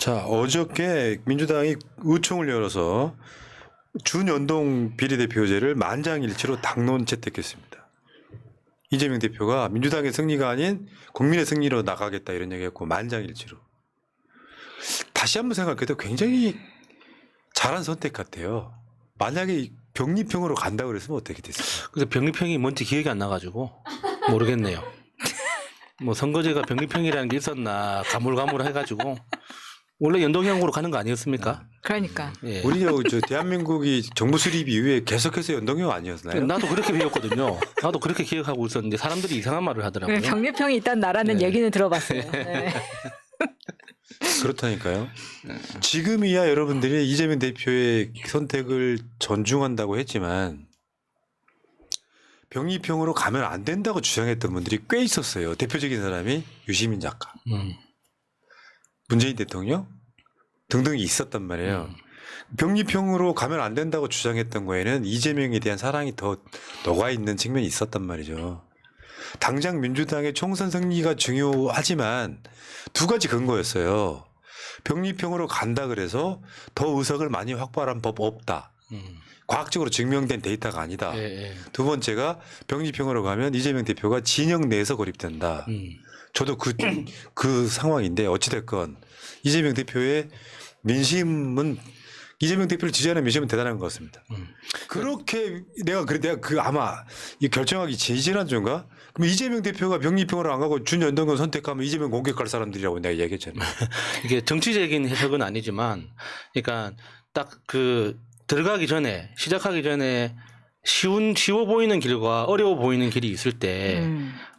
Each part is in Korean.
자, 어저께 민주당이 의총을 열어서 준연동 비례대표제를 만장일치로 당론 채택했습니다. 이재명 대표가 민주당의 승리가 아닌 국민의 승리로 나가겠다 이런 얘기했고 만장일치로. 다시 한번 생각해도 굉장히 잘한 선택 같아요. 만약에 병리평으로 간다고 그랬으면 어떻게 됐어요? 그래서 병리평이 뭔지 기억이 안 나가지고 모르겠네요. 뭐 선거제가 병리평이라는 게 있었나 가물가물해가지고 원래 연동형으로 가는 거 아니었습니까? 그러니까. 예. 우리 저 대한민국이 정부 수립 이후에 계속해서 연동형 아니었나요? 나도 그렇게 배웠거든요. 나도 그렇게 기억하고 있었는데 사람들이 이상한 말을 하더라고요. 병리평이 있다는 나라는 네. 얘기는 들어봤어요. 네. 그렇다니까요. 지금이야 여러분들이 이재명 대표의 선택을 존중한다고 했지만 병리평으로 가면 안 된다고 주장했던 분들이 꽤 있었어요. 대표적인 사람이 유시민 작가, 문재인 대통령 등등이 있었단 말이에요. 병리평으로 가면 안 된다고 주장했던 거에는 이재명에 대한 사랑이 더 녹아 있는 측면이 있었단 말이죠. 당장 민주당의 총선 승리가 중요하지만 두 가지 근거였어요. 병리평으로 간다 그래서 더 의석을 많이 확보한 법 없다. 과학적으로 증명된 데이터가 아니다. 예, 예. 두 번째가 병리평으로 가면 이재명 대표가 진영 내에서 고립된다. 저도 그 상황인데 어찌됐건 이재명 대표의 민심은 이재명 대표를 지지하는 민심은 대단한 것 같습니다. 그렇게 내가 아마 이 결정하기 지지난주인가? 그럼 이재명 대표가 병리평으로 안 가고 준연동을 선택하면 이재명 공격할 사람들이라고 내가 얘기했잖아요. 이게 정치적인 해석은 아니지만, 그러니까 딱 그 들어가기 전에 시작하기 전에 쉬워 보이는 길과 어려워 보이는 길이 있을 때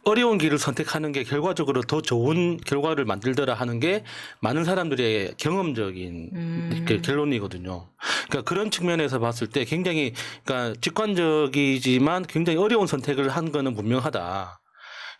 어려운 길을 선택하는 게 결과적으로 더 좋은 결과를 만들더라 하는 게 많은 사람들의 경험적인 결론이거든요. 그러니까 그런 측면에서 봤을 때 굉장히 그러니까 직관적이지만 굉장히 어려운 선택을 한 거는 분명하다.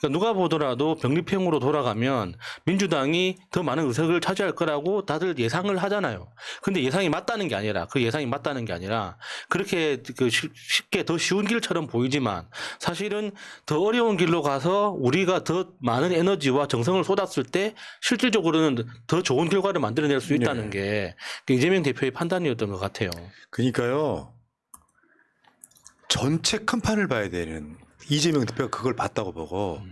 그러니까 누가 보더라도 병리평으로 돌아가면 민주당이 더 많은 의석을 차지할 거라고 다들 예상을 하잖아요. 근데 예상이 맞다는 게 아니라 그 예상이 맞다는 게 아니라 그렇게 그 쉽게 더 쉬운 길처럼 보이지만 사실은 더 어려운 길로 가서 우리가 더 많은 에너지와 정성을 쏟았을 때 실질적으로는 더 좋은 결과를 만들어낼 수 있다는 게 이재명 대표의 판단이었던 것 같아요. 그러니까요. 전체 큰 판을 봐야 되는 이재명 대표가 그걸 봤다고 보고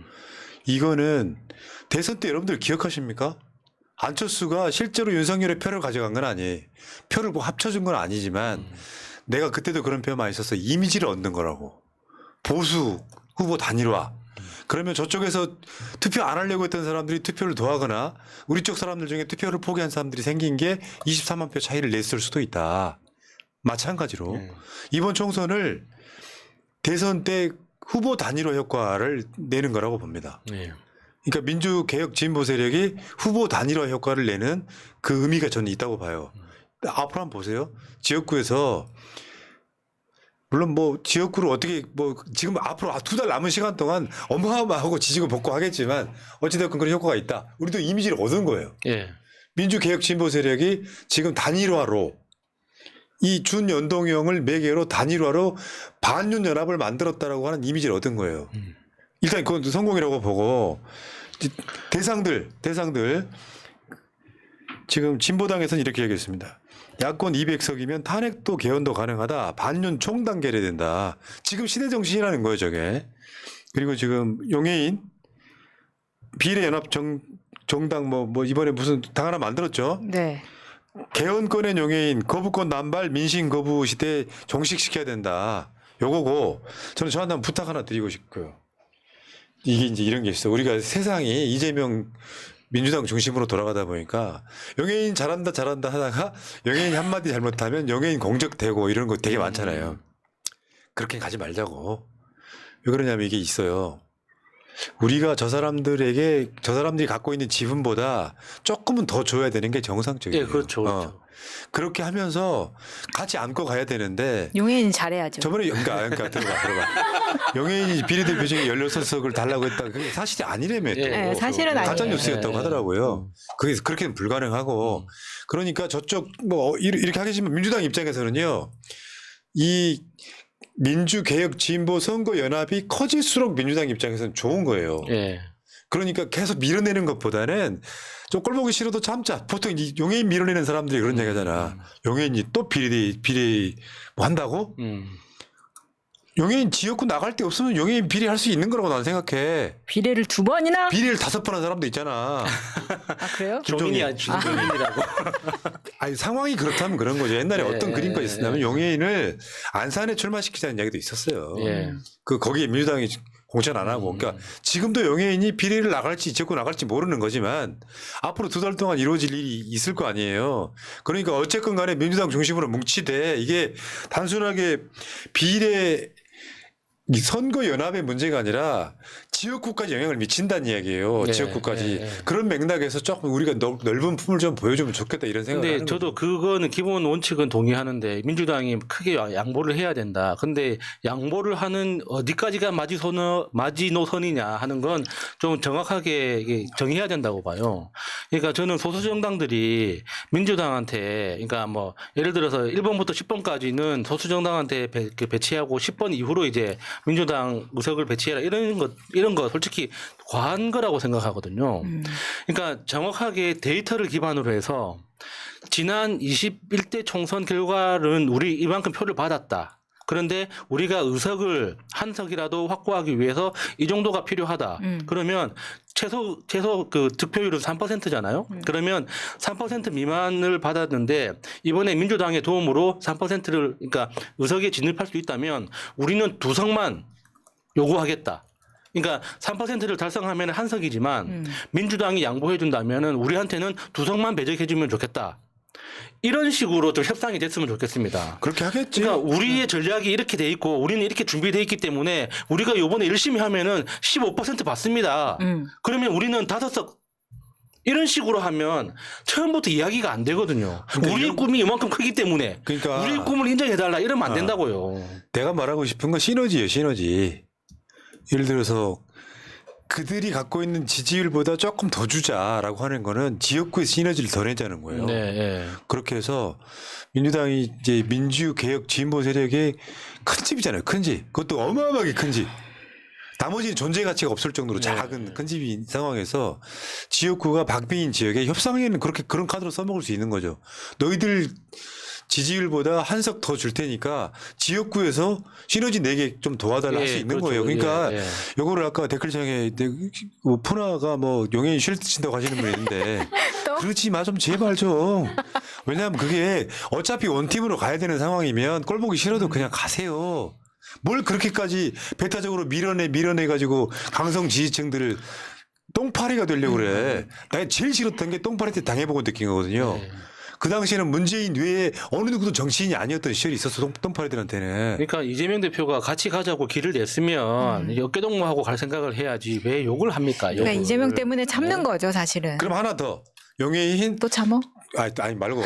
이거는 대선 때 여러분들 기억하십니까? 안철수가 실제로 윤석열의 표를 가져간 건 아니에요. 표를 뭐 합쳐준 건 아니지만 내가 그때도 그런 표현 많이 썼어. 이미지를 얻는 거라고. 보수 후보 단일화. 그러면 저쪽에서 투표 안 하려고 했던 사람들이 투표를 더하거나 우리 쪽 사람들 중에 투표를 포기한 사람들이 생긴 게 23만 표 차이를 냈을 수도 있다. 마찬가지로 이번 총선을 대선 때 후보 단일화 효과를 내는 거라고 봅니다. 네. 그러니까 민주개혁 진보 세력이 후보 단일화 효과를 내는 그 의미가 저는 있다고 봐요. 앞으로 한번 보세요. 지역구에서 물론 뭐 지역구를 어떻게 뭐 지금 앞으로 2달 남은 시간 동안 어마어마하고 지지고 볶고 하겠지만 어찌됐건 그런 효과가 있다. 우리도 이미지를 얻은 거예요. 예. 민주개혁 진보 세력이 지금 단일화로 이 준연동형을 매개로 단일화로 반윤연합을 만들었다라고 하는 이미지를 얻은 거예요. 일단 그건 성공이라고 보고 대상들 지금 진보당에서는 이렇게 얘기했습니다. 야권 200석이면 탄핵도 개헌도 가능하다. 반윤 총단결해야 된다. 지금 시대 정신이라는 거예요, 저게. 그리고 지금 용해인 비례연합 정당 뭐 이번에 무슨 당 하나 만들었죠. 네. 개헌권의 용해인 거부권 남발 민심 거부 시대 종식시켜야 된다. 요거고 저는 저한테 한번 부탁 하나 드리고 싶고요. 이게 이제 이런 게 있어. 우리가 세상이 이재명 민주당 중심으로 돌아가다 보니까 용해인 잘한다 하다가 용해인이 한마디 잘못하면 용해인 공적되고 이런 거 되게 많잖아요. 그렇게 가지 말자고. 왜 그러냐면 이게 있어요. 우리가 저 사람들이 갖고 있는 지분보다 조금은 더 줘야 되는 게 정상적이에요. 예, 그렇죠. 그렇게 하면서 같이 안고 가야 되는데 용해인 잘해야죠. 저번에 그러니까 들어봐. 용해인이 비례대표 중에 16석을 달라고 했다. 그게 사실이 아니라며. 예, 네, 사실은 아니에요. 가짜 뉴스였다고 하더라고요. 그게 그렇게는 불가능하고. 그러니까 저쪽 뭐 이렇게 하겠지만 민주당 입장에서는요. 이 민주개혁 진보 선거연합이 커질수록 민주당 입장에서는 좋은 거예요. 예. 그러니까 계속 밀어내는 것보다는 좀 꼴보기 싫어도 참자. 보통 이 용해인 밀어내는 사람들이 그런 얘기 하잖아. 용해인이 또 비리 뭐 한다고? 용해인 지역구 나갈 데 없으면 용해인 비리 할 수 있는 거라고 나는 생각해. 비례를 2번이나? 비리를 5번 한 사람도 있잖아. 아 그래요? 종인이 종인이라고. 아니 상황이 그렇다면 그런 거죠. 옛날에 네, 어떤 그림과 있었냐면 용해인을 안산에 출마시키자는 이야기도 있었어요. 예. 거기에 민주당이 공천 안 하고. 그러니까 지금도 용해인이 비리를 나갈지 지역구 나갈지 모르는 거지만 앞으로 2달 동안 이루어질 일이 있을 거 아니에요. 그러니까 어쨌건 간에 민주당 중심으로 뭉치되 이게 단순하게 비례 이 선거 연합의 문제가 아니라 지역구까지 영향을 미친다는 이야기예요. 네, 지역구까지. 네, 네. 그런 맥락에서 조금 우리가 넓은 품을 좀 보여주면 좋겠다 이런 생각을 근데 하는 저도 거죠. 그거는 기본 원칙은 동의하는데 민주당이 크게 양보를 해야 된다. 근데 양보를 하는 어디까지가 마지노선이냐 하는 건 좀 정확하게 이게 정의해야 된다고 봐요. 그러니까 저는 소수 정당들이 민주당한테 그러니까 뭐 예를 들어서 1번부터 10번까지는 소수 정당한테 배치하고 10번 이후로 이제 민주당 의석을 배치해라 이런 거 솔직히 과한 거라고 생각하거든요. 그러니까 정확하게 데이터를 기반으로 해서 지난 21대 총선 결과는 우리 이만큼 표를 받았다. 그런데 우리가 의석을 한 석이라도 확보하기 위해서 이 정도가 필요하다. 그러면 최소 그 득표율은 3%잖아요. 그러면 3% 미만을 받았는데 이번에 민주당의 도움으로 3%를 그러니까 의석에 진입할 수 있다면 우리는 2석만 요구하겠다. 그러니까 3%를 달성하면 한 석이지만 민주당이 양보해 준다면은 우리한테는 2석만 배정해 주면 좋겠다. 이런 식으로 좀 협상이 됐으면 좋겠습니다. 그렇게 하겠지. 그러니까 우리의 전략이 이렇게 돼 있고 우리는 이렇게 준비돼 있기 때문에 우리가 이번에 열심히 하면은 15% 받습니다. 그러면 우리는 5석 이런 식으로 하면 처음부터 이야기가 안 되거든요. 우리의 꿈이 이만큼 크기 때문에 그러니까 우리의 꿈을 인정해달라 이러면 안 된다고요. 내가 말하고 싶은 건 시너지예요. 시너지. 예를 들어서 그들이 갖고 있는 지지율보다 조금 더 주자라고 하는 거는 지역구의 시너지를 더 내자는 거예요. 네, 네. 그렇게 해서 민주당이 이제 민주개혁 진보 세력의 큰 집이잖아요. 큰 집. 그것도 어마어마하게 큰 집. 나머지는 존재 가치가 없을 정도로 작은 큰 집인 상황에서 지역구가 박빙인 지역에 협상에는 그렇게 그런 카드로 써먹을 수 있는 거죠. 너희들 지지율보다 한 석 더 줄 테니까 지역구에서 시너지 내게 좀 도와달라 할 수 있는 그렇죠. 거예요. 그러니까 예, 예. 요거를 아까 댓글창에 푸나가 뭐 용해인 쉴드 친다고 하시는 분이 있는데 그렇지 마 좀 제발 좀. 왜냐하면 그게 어차피 원팀으로 가야 되는 상황이면 꼴 보기 싫어도 그냥 가세요. 뭘 그렇게까지 배타적으로 밀어내 가지고 강성 지지층들을 똥파리가 되려고 그래. 나 제일 싫었던 게 똥파리 때 당해보고 느낀 거거든요. 네. 그 당시에는 문재인 외에 어느 누구도 정치인이 아니었던 시절이 있었어. 똥파리들한테는. 그러니까 이재명 대표가 같이 가자고 길을 냈으면 어깨동무하고 갈 생각을 해야지 왜 욕을 합니까? 그러니까 욕을. 이재명 때문에 참는 거죠, 사실은. 그럼 하나 더. 용해인 또 참어? 아니 말고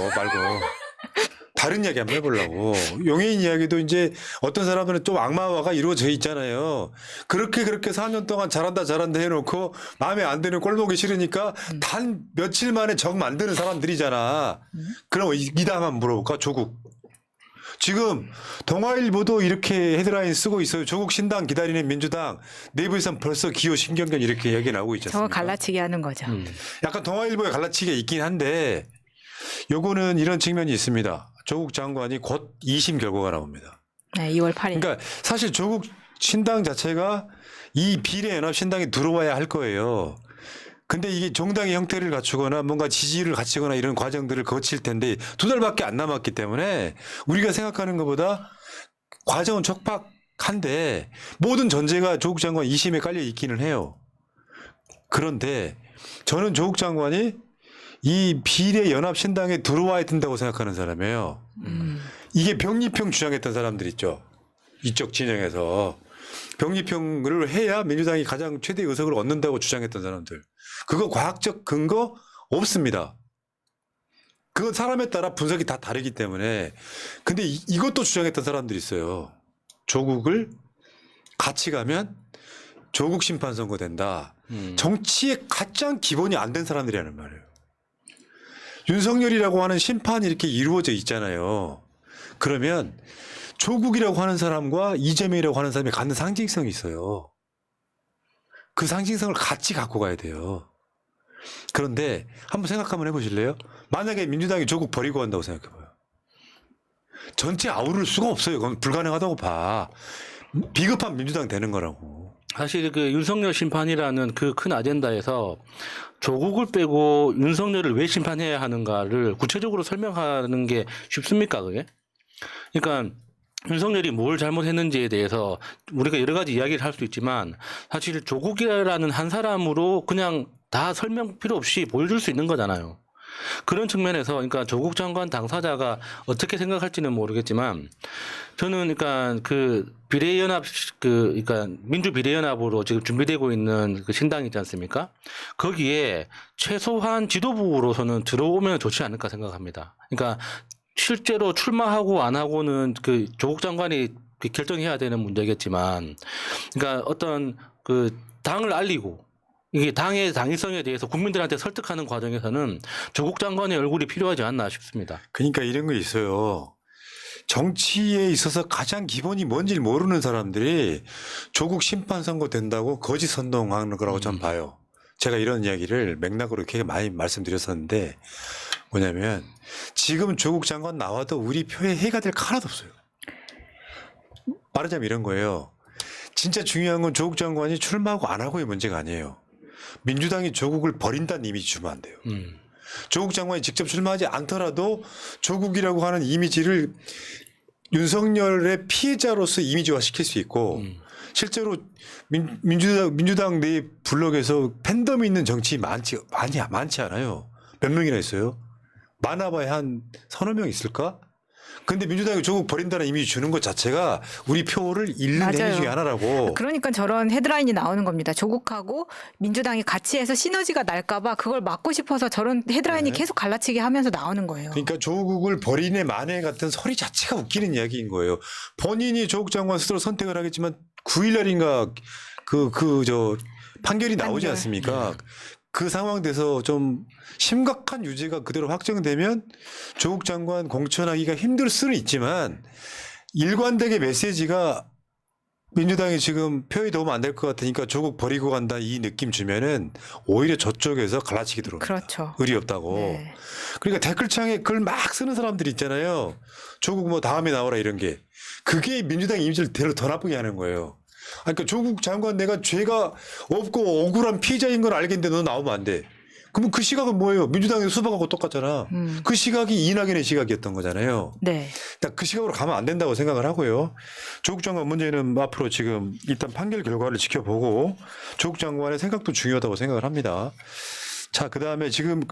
다른 이야기 한번 해보려고. 용해인 이야기도 이제 어떤 사람들은 좀 악마화가 이루어져 있잖아요. 그렇게 4년 동안 잘한다 해놓고 마음에 안 드는 꼴 보기 싫으니까 단 며칠 만에 적 만드는 사람들이잖아. 그럼 이담 한번 물어볼까? 조국. 지금 동아일보도 이렇게 헤드라인 쓰고 있어요. 조국 신당 기다리는 민주당 내부에선 벌써 기호 신경전 이렇게 얘기 나오고 있지 저거 않습니까? 갈라치기 하는 거죠. 약간 동아일보의 갈라치기가 있긴 한데 요거는 이런 측면이 있습니다. 조국 장관이 곧 2심 결과가 나옵니다. 네, 2월 8일. 그러니까 사실 조국 신당 자체가 이 비례연합 신당에 들어와야 할 거예요. 근데 이게 정당의 형태를 갖추거나 뭔가 지지를 갖추거나 이런 과정들을 거칠 텐데 2달밖에 안 남았기 때문에 우리가 생각하는 것보다 과정은 촉박한데 모든 전제가 조국 장관 2심에 깔려 있기는 해요. 그런데 저는 조국 장관이 이 비례연합 신당에 들어와야 된다고 생각하는 사람이에요. 이게 병리평 주장했던 사람들 있죠. 이쪽 진영에서. 병리평을 해야 민주당이 가장 최대 의석을 얻는다고 주장했던 사람들. 그거 과학적 근거 없습니다. 그건 사람에 따라 분석이 다 다르기 때문에. 근데 이것도 주장했던 사람들이 있어요. 조국을 같이 가면 조국 심판 선거 된다. 정치의 가장 기본이 안 된 사람들이라는 말이에요. 윤석열이라고 하는 심판이 이렇게 이루어져 있잖아요. 그러면 조국이라고 하는 사람과 이재명이라고 하는 사람이 갖는 상징성이 있어요. 그 상징성을 같이 갖고 가야 돼요. 그런데 한번 생각 한번 해보실래요? 만약에 민주당이 조국 버리고 간다고 생각해봐요. 전체 아우를 수가 없어요. 그건 불가능하다고 봐. 비겁한 민주당 되는 거라고. 사실 그 윤석열 심판이라는 그 큰 아젠다에서 조국을 빼고 윤석열을 왜 심판해야 하는가를 구체적으로 설명하는 게 쉽습니까, 그게? 그러니까 윤석열이 뭘 잘못했는지에 대해서 우리가 여러 가지 이야기를 할 수 있지만 사실 조국이라는 한 사람으로 그냥 다 설명 필요 없이 보여줄 수 있는 거잖아요. 그런 측면에서 그러니까 조국 장관 당사자가 어떻게 생각할지는 모르겠지만 저는 그러니까 그 비례연합 그러니까 민주비례연합으로 지금 준비되고 있는 그 신당 있지 않습니까? 거기에 최소한 지도부로서는 들어오면 좋지 않을까 생각합니다. 그러니까 실제로 출마하고 안 하고는 그 조국 장관이 결정해야 되는 문제겠지만 그러니까 어떤 그 당을 알리고 이게 당의 당위성에 대해서 국민들한테 설득하는 과정에서는 조국 장관의 얼굴이 필요하지 않나 싶습니다. 그러니까 이런 거 있어요. 정치에 있어서 가장 기본이 뭔지를 모르는 사람들이 조국 심판 선고 된다고 거짓 선동하는 거라고 전 봐요. 제가 이런 이야기를 맥락으로 이렇게 많이 말씀드렸었는데 뭐냐면 지금 조국 장관 나와도 우리 표에 해가 될 거 하나도 없어요. 말하자면 이런 거예요. 진짜 중요한 건 조국 장관이 출마하고 안 하고의 문제가 아니에요. 민주당이 조국을 버린다는 이미지 주면 안 돼요. 조국 장관이 직접 출마하지 않더라도 조국이라고 하는 이미지를 윤석열의 피해자로서 이미지화 시킬 수 있고 실제로 민주당 내 블록에서 팬덤이 있는 정치인 많지 않아요. 몇 명이나 있어요? 많아봐야 한 서너 명 있을까? 근데 민주당이 조국 버린다는 이미지 주는 것 자체가 우리 표를 잃는 맞아요. 행위 중에 하나라고. 그러니까 저런 헤드라인이 나오는 겁니다. 조국하고 민주당이 같이 해서 시너지가 날까봐 그걸 막고 싶어서 저런 헤드라인이 네. 계속 갈라치기 하면서 나오는 거예요. 그러니까 조국을 버리네 마네 같은 소리 자체가 웃기는 이야기인 거예요. 본인이 조국 장관 스스로 선택을 하겠지만 9일날인가 저 판결이 나오지 판결. 않습니까? 그 상황 돼서 좀 심각한 유죄가 그대로 확정되면 조국 장관 공천하기가 힘들 수는 있지만 일관되게 메시지가 민주당이 지금 표에 도움 안 될 것 같으니까 조국 버리고 간다 이 느낌 주면은 오히려 저쪽에서 갈라치기 들어옵니다. 그렇죠. 의리 없다고. 네. 그러니까 댓글창에 글 막 쓰는 사람들 있잖아요. 조국 뭐 다음에 나오라 이런 게. 그게 민주당 이미지를 더 나쁘게 하는 거예요. 그러니까 조국 장관 내가 죄가 없고 억울한 피해자인 걸 알겠는데 너 나오면 안 돼. 그러면 그 시각은 뭐예요? 민주당의 수박하고 똑같잖아. 그 시각이 이낙연의 시각이었던 거잖아요. 네. 딱 그 시각으로 가면 안 된다고 생각을 하고요. 조국 장관 문제는 앞으로 지금 일단 판결 결과를 지켜보고 조국 장관의 생각도 중요하다고 생각을 합니다. 자, 그다음에 지금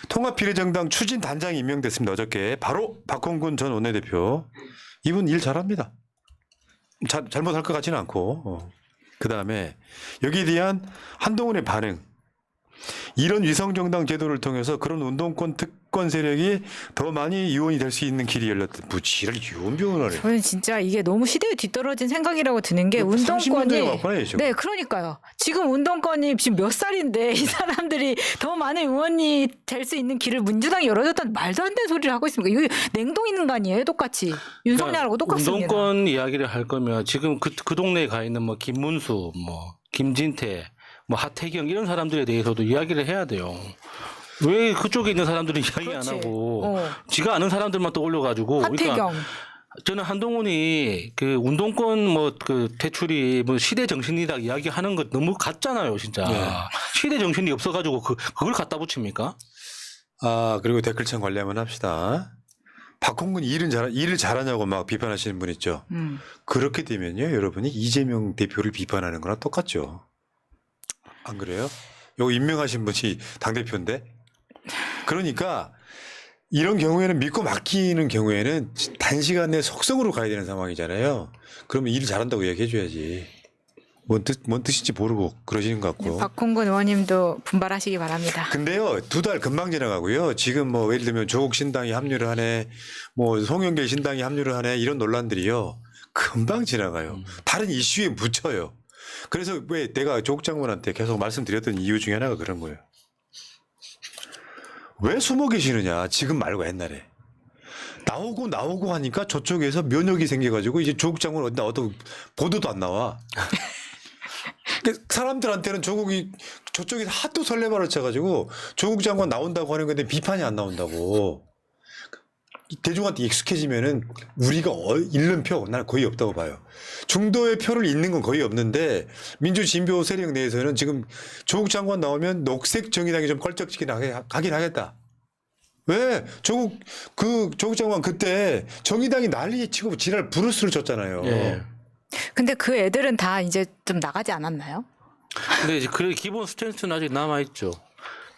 통합비례정당 추진단장이 임명됐습니다. 어저께 바로 박홍근 전 원내대표. 이분 일 잘합니다. 잘못할 것 같지는 않고. 그다음에 여기에 대한 한동훈의 반응. 이런 위성정당 제도를 통해서 그런 운동권 특권 세력이 더 많이 의원이 될 수 있는 길이 열렸다. 무지를 유언병을 하네. 저는 진짜 이게 너무 시대에 뒤떨어진 생각이라고 드는 게 30년 전에 운동권이 왔구나, 지금. 네, 그러니까요. 지금 운동권이 지금 몇 살인데 이 사람들이 더 많은 의원이 될 수 있는 길을 민주당이 열어줬다는 말도 안 되는 소리를 하고 있습니다. 이거 냉동 인간이에요, 똑같이. 윤석열하고 똑같습니다. 운동권 이야기를 할 거면 지금 그 동네에 가 있는 뭐 김문수, 뭐 김진태, 뭐 하태경 이런 사람들에 대해서도 이야기를 해야 돼요. 왜 그쪽에 있는 사람들은 이야기 그렇지. 안 하고 어. 지가 아는 사람들만 또 올려가지고. 하태경. 그러니까 저는 한동훈이 그 운동권 뭐 그 대출이 뭐 시대 정신이다 이야기하는 거 너무 같잖아요, 진짜. 네. 시대 정신이 없어가지고 그걸 갖다 붙입니까? 아, 그리고 댓글창 관리하면 합시다. 박홍근 일을 잘하냐고 막 비판하시는 분 있죠. 그렇게 되면요, 여러분이 이재명 대표를 비판하는 거랑 똑같죠. 안 그래요? 요거 임명하신 분이 당대표인데? 그러니까 이런 경우에는 믿고 맡기는 경우에는 단시간에 속성으로 가야 되는 상황이잖아요. 그러면 일을 잘한다고 얘기해줘야지. 뭔 뜻인지 모르고 그러시는 것 같고. 박홍근 의원님도 분발하시기 바랍니다. 근데요, 2달 금방 지나가고요. 지금 뭐 예를 들면 조국 신당이 합류를 하네, 뭐 송영길 신당이 합류를 하네, 이런 논란들이요. 금방 지나가요. 다른 이슈에 묻혀요. 그래서 왜 내가 조국 장관한테 계속 말씀드렸던 이유 중에 하나가 그런 거예요. 왜 숨어 계시느냐, 지금 말고 옛날에. 나오고 하니까 저쪽에서 면역이 생겨가지고 이제 조국 장관 어떤 보도도 안 나와. 사람들한테는 조국이 저쪽에서 하도 설레발을 쳐가지고 조국 장관 나온다고 하는 건데 비판이 안 나온다고. 대중한테 익숙해지면은 우리가 잃는 표 나는 거의 없다고 봐요. 중도의 표를 잃는 건 거의 없는데 민주 진보 세력 내에서는 지금 조국 장관 나오면 녹색 정의당이 좀 껄쩍지긴 가긴 하겠다. 왜 조국 장관 그때 정의당이 난리치고 지랄 브루스를 쳤잖아요. 예. 근데 그 애들은 다 이제 좀 나가지 않았나요? 근데 이제 그 기본 스탠스는 아직 남아 있죠.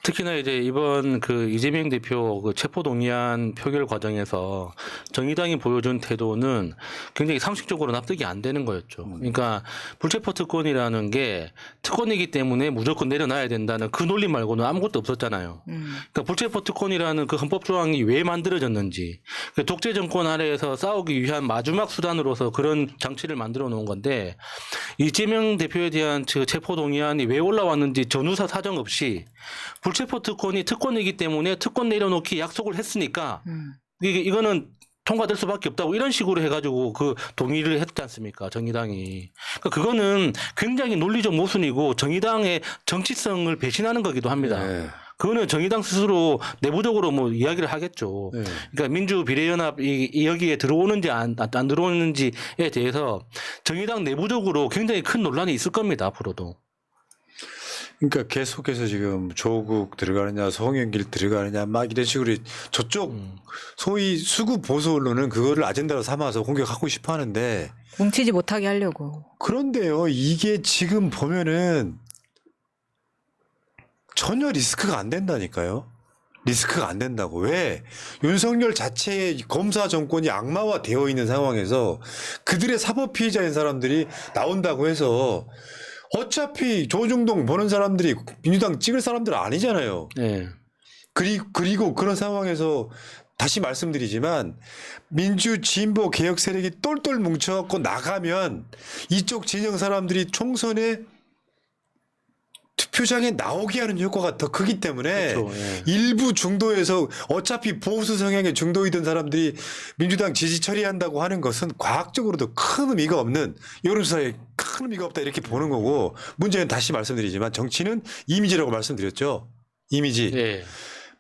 특히나 이제 이번 그 이재명 대표 그 체포동의안 표결 과정에서 정의당이 보여준 태도는 굉장히 상식적으로 납득이 안 되는 거였죠. 그러니까 불체포 특권이라는 게 특권이기 때문에 무조건 내려놔야 된다는 그 논리 말고는 아무것도 없었잖아요. 그러니까 불체포 특권이라는 그 헌법 조항이 왜 만들어졌는지, 그 독재 정권 아래에서 싸우기 위한 마지막 수단으로서 그런 장치를 만들어 놓은 건데 이재명 대표에 대한 체포동의안이 왜 올라왔는지 전후사 사정 없이 불체포 특권이 특권이기 때문에 특권 내려놓기 약속을 했으니까 이거는 통과될 수밖에 없다고 이런 식으로 해가지고 그 동의를 했지 않습니까 정의당이. 그러니까 그거는 굉장히 논리적 모순이고 정의당의 정치성을 배신하는 거기도 합니다. 네. 그거는 정의당 스스로 내부적으로 뭐 이야기를 하겠죠. 네. 그러니까 민주비례연합이 여기에 들어오는지 안 들어오는지에 대해서 정의당 내부적으로 굉장히 큰 논란이 있을 겁니다 앞으로도. 그러니까 계속해서 지금 조국 들어가느냐 송영길 들어가느냐 막 이런 식으로 저쪽 소위 수구 보수 언론은 그거를 아젠다로 삼아서 공격하고 싶어 하는데 뭉치지 못하게 하려고. 그런데요 이게 지금 보면은 전혀 리스크가 안 된다니까요. 리스크가 안 된다고. 왜? 윤석열 자체의 검사 정권이 악마화되어 있는 상황에서 그들의 사법 피해자인 사람들이 나온다고 해서 어차피 조중동 보는 사람들이 민주당 찍을 사람들은 아니잖아요. 네. 그리고 그런 상황에서 다시 말씀드리지만 민주 진보 개혁 세력이 똘똘 뭉쳐갖고 나가면 이쪽 진영 사람들이 총선에 투표장에 나오게 하는 효과가 더 크기 때문에 그렇죠. 예. 일부 중도에서 어차피 보수 성향의 중도이던 사람들이 민주당 지지 처리한다고 하는 것은 과학적으로도 큰 의미가 없는 여론조사에 큰 의미가 없다 이렇게 보는 거고 문제는 다시 말씀드리지만 정치는 이미지라고 말씀드렸죠. 이미지. 예.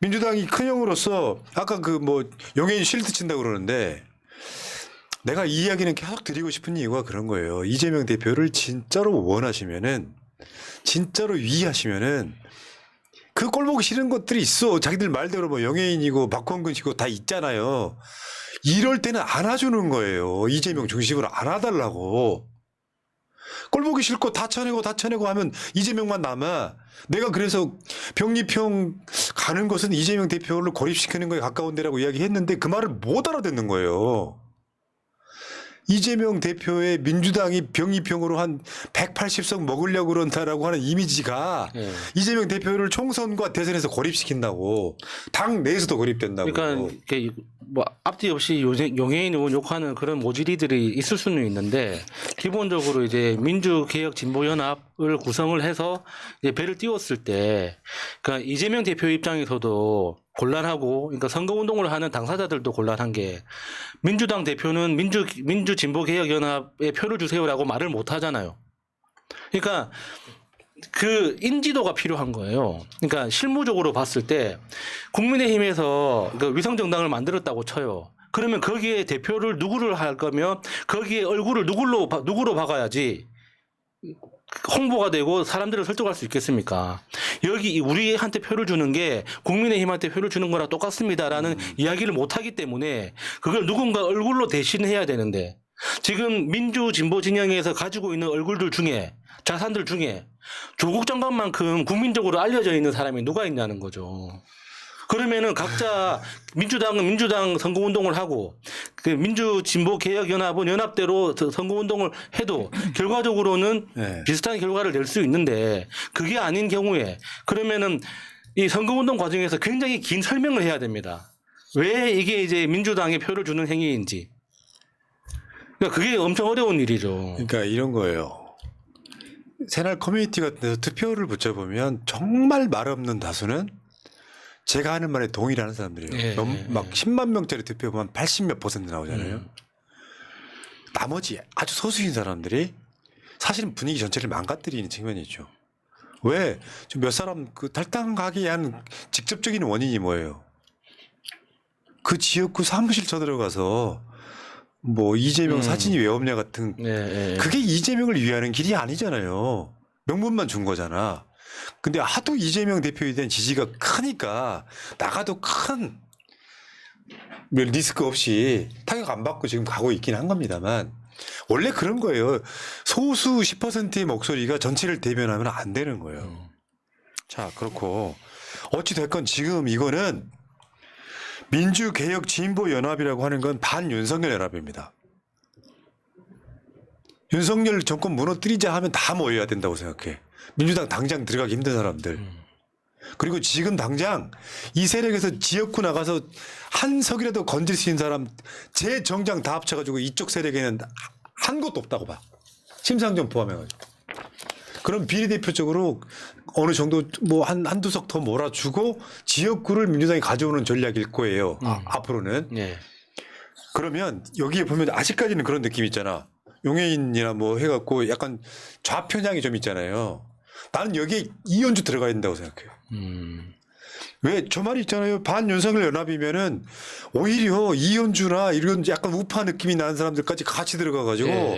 민주당이 큰 형으로서 아까 그 뭐 용해인 쉴드 친다고 그러는데 내가 이 이야기는 계속 드리고 싶은 이유가 그런 거예요. 이재명 대표를 진짜로 원하시면은 진짜로 위하시면은 그 꼴 보기 싫은 것들이 있어. 자기들 말대로 뭐 영예인이고 박광근이고 다 있잖아요. 이럴 때는 안아주는 거예요. 이재명 중심으로 안아달라고. 꼴 보기 싫고 다 쳐내고 하면 이재명만 남아. 내가 그래서 병리평 가는 것은 이재명 대표를 고립시키는 거에 가까운 데라고 이야기했는데 그 말을 못 알아듣는 거예요. 이재명 대표의 민주당이 병리평으로 한 180석 먹으려고 그런다라고 하는 이미지가 예. 이재명 대표를 총선과 대선에서 고립시킨다고. 당 내에서도 고립된다고. 그러니까 이게 뭐 앞뒤 없이 용해인 의원 욕하는 그런 모질이들이 있을 수는 있는데 기본적으로 이제 민주개혁진보연합을 구성을 해서 이제 배를 띄웠을 때 그러니까 이재명 대표 입장에서도 곤란하고 그러니까 선거운동을 하는 당사자들도 곤란한 게 민주당 대표는 민주진보개혁연합에 표를 주세요라고 말을 못 하잖아요. 그러니까 그 인지도가 필요한 거예요. 그러니까 실무적으로 봤을 때 국민의힘에서 그 위성정당을 만들었다고 쳐요. 그러면 거기에 대표를 누구를 할 거면 거기에 얼굴을 누구로 박아야지 홍보가 되고 사람들을 설득할 수 있겠습니까? 여기 우리한테 표를 주는 게 국민의힘한테 표를 주는 거랑 똑같습니다라는 이야기를 못 하기 때문에 그걸 누군가 얼굴로 대신해야 되는데 지금 민주진보 진영에서 가지고 있는 얼굴들 중에 자산들 중에 조국 장관만큼 국민적으로 알려져 있는 사람이 누가 있냐는 거죠. 그러면은 각자 민주당은 민주당 선거운동을 하고 그 민주진보개혁연합은 연합대로 선거운동을 해도 결과적으로는 네. 비슷한 결과를 낼 수 있는데 그게 아닌 경우에 그러면은 이 선거운동 과정에서 굉장히 긴 설명을 해야 됩니다. 왜 이게 이제 민주당에 표를 주는 행위인지. 그러니까 그게 엄청 어려운 일이죠. 그러니까 이런 거예요. 새날 커뮤니티 같은 데서 투표를 붙여보면 정말 말 없는 다수는 제가 하는 말에 동의를 하는 사람들이에요. 예, 막 10만 명짜리 투표 보면 80몇 % 나오잖아요. 나머지 아주 소수인 사람들이 사실은 분위기 전체를 망가뜨리는 측면이 있죠. 왜? 좀 몇 사람 그 탈당하게 한 직접적인 원인이 뭐예요? 그 지역구 사무실 쳐들어가서 뭐 이재명 사진이 왜 없냐 같은 그게 이재명을 위하는 길이 아니잖아요. 명분만 준 거잖아. 근데 하도 이재명 대표에 대한 지지가 크니까 나가도 큰 리스크 없이 타격 안 받고 지금 가고 있긴 한 겁니다만 원래 그런 거예요. 소수 10%의 목소리가 전체를 대변하면 안 되는 거예요. 자, 그렇고 어찌 됐건 지금 이거는 민주개혁진보연합이라고 하는 건 반윤석열 연합입니다. 윤석열 정권 무너뜨리자 하면 다 모여야 된다고 생각해. 민주당 당장 들어가기 힘든 사람들. 그리고 지금 당장 이 세력에서 지역구 나가서 한 석이라도 건질 수 있는 사람 제 정장 다 합쳐가지고 이쪽 세력에는 한 곳도 없다고 봐. 심상정 포함해가지고. 그럼 비례대표적으로 어느 정도 뭐 한두 석 더 몰아주고 지역구를 민주당이 가져오는 전략일 거예요. 앞으로는. 네. 그러면 여기에 보면 아직까지는 그런 느낌이 있잖아. 용해인이나 뭐 해갖고 약간 좌편향이 좀 있잖아요. 나는 여기에 이현주 들어가야 된다고 생각해요. 왜? 저 말이 있잖아요. 반윤석열 연합이면은 오히려 이현주나 이런 약간 우파 느낌이 나는 사람들까지 같이 들어가가지고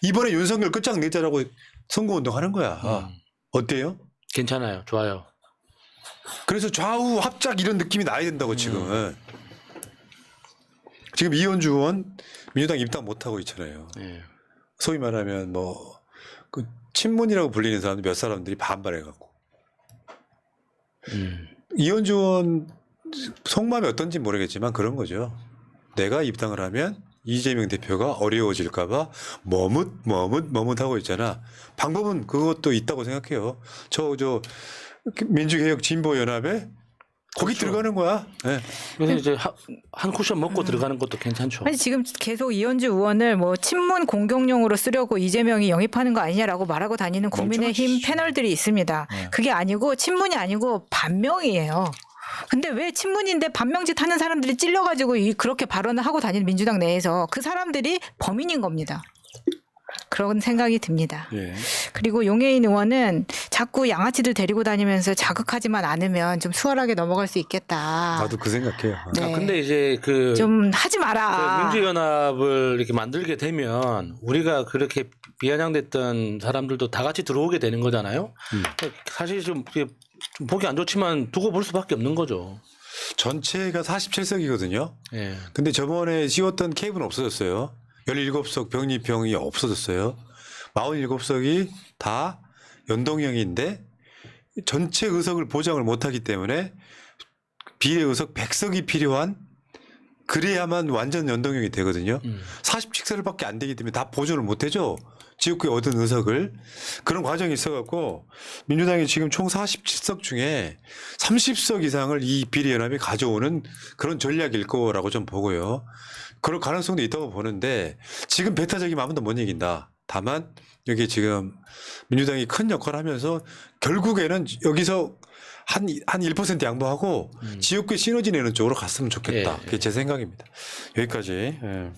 이번에 윤석열 끝장내자라고 선거운동 하는 거야. 어때요? 괜찮아요. 좋아요. 그래서 좌우 합작 이런 느낌이 나야 된다고 지금은. 지금 이현주 의원 민주당 입당 못하고 있잖아요. 소위 말하면 뭐 그 친문이라고 불리는 사람들 몇 사람들이 반발해갖고. 이현주 의원 속마음이 어떤지 모르겠지만 그런 거죠. 내가 입당을 하면 이재명 대표가 어려워질까봐 머뭇하고 있잖아. 방법은 그것도 있다고 생각해요. 저 민주개혁진보연합에 거기 들어가는 거야. 네. 그래서 이제 한 쿠션 먹고 들어가는 것도 괜찮죠. 아니, 지금 계속 이현주 의원을 뭐 친문 공격용으로 쓰려고 이재명이 영입하는 거 아니냐라고 말하고 다니는 국민의힘 패널들이 있습니다. 그게 아니고 친문이 아니고 반명이에요. 근데 왜 친문인데 반명짓 하는 사람들이 찔려가지고 그렇게 발언을 하고 다니는 민주당 내에서 그 사람들이 범인인 겁니다. 그런 생각이 듭니다. 예. 그리고 용해인 의원은 자꾸 양아치들 데리고 다니면서 자극하지만 않으면 좀 수월하게 넘어갈 수 있겠다. 나도 그 생각해요. 네. 근데 이제 좀 하지 마라. 민주연합을 이렇게 만들게 되면 우리가 그렇게 비아냥됐던 사람들도 다 같이 들어오게 되는 거잖아요. 사실 좀 보기 안 좋지만 두고 볼 수밖에 없는 거죠. 전체가 47석이거든요. 예. 근데 저번에 씌웠던 케이블은 없어졌어요. 17석 병립형이 없어졌어요. 47석이 다 연동형인데 전체 의석을 보장을 못하기 때문에 비례 의석 100석이 필요한 그래야만 완전 연동형이 되거든요. 47석밖에 안 되기 때문에 다 보존을 못해줘. 지역구에 얻은 의석을. 그런 과정이 있어갖고 민주당이 지금 총 47석 중에 30석 이상을 이 비례연합이 가져오는 그런 전략일 거라고 좀 보고요. 그럴 가능성도 있다고 보는데 지금 배타적이면 아무도 못 이긴다. 다만 여기 지금 민주당이 큰 역할을 하면서 결국에는 여기서 한 1% 양보하고 지역구에 시너지 내는 쪽으로 갔으면 좋겠다. 그게 제 생각입니다. 여기까지. 예.